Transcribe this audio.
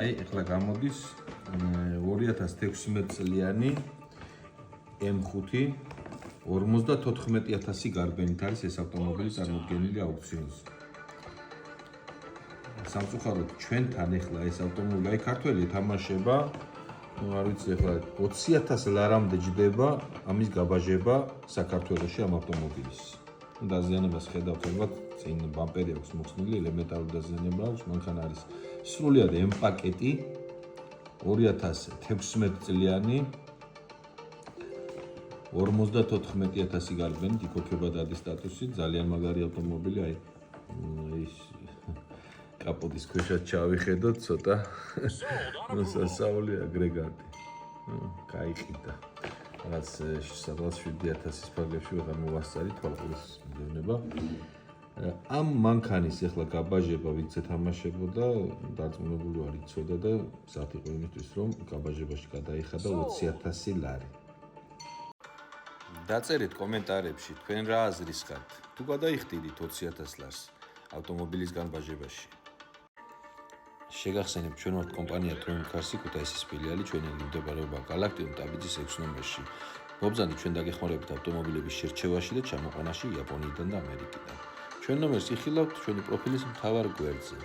ახლა გამოდის 2016 წლიანი M5 54,000 გარბენით არის ეს ავტომობილი წარმოდგენილი აუქციონზე. სამწუხაროდ ჩვენთან ახლა ეს ავტომობილი, აი ქართველი თამაშება, არ ვიცი ახლა 20,000 ლარამდე ჯდება ამის გაბაჟება საქართველოში ამ ავტომობილის. დაზიანებას ხედავთ, ალბათ წინ ბამპერი აქვს მოხსნილი, ელემენტარული დაზიანება აქვს, მანქანა არის სრულიად M პაკეტი 2016 წლიანი 54,000 გარბენით იქოქება დადის სტატუსი, ძალიან მაგარი ავტომობილი, აი ის კაპოტის ქვეშაც ჩავიხედოთ, ცოტა სასწაული აგრეგატი. გაიყიდა. რაც 7,000-ის ფარგლებში ვეღარ მოვასწარი თვალყურის მიდევნება. ამ მანქანის ახლა გაბაჟება ვინც ეთამაშებოდა, დარწმუნებული ვარ იცოდა და მზად იყო იმისთვის, რომ გაბაჟებაში გადაიხადა 20,000 ლარი. დაწერეთ კომენტარებში თქვენ რა აზრის ხართ. თუ გადაიხდიდით 20,000 ლარს ავტომობილის განბაჟებაში. შეგახსენებთ, ჩვენ ვართ კომპანია Tronic Cars ქუთაისის ფილიალი, ჩვენი მიმდებარეობა გალაქტიონ ტაბიძის 6 ნომერში. მობრძანეთ ჩვენ დაგეხმარებით ავტომობილების შერჩევაში და ჩამოყვანაში იაპონიიდან და ამერიკიდან. ჩვენ ნომერს იხილავთ ჩვენი პროფილის მთავარ გვერდზე.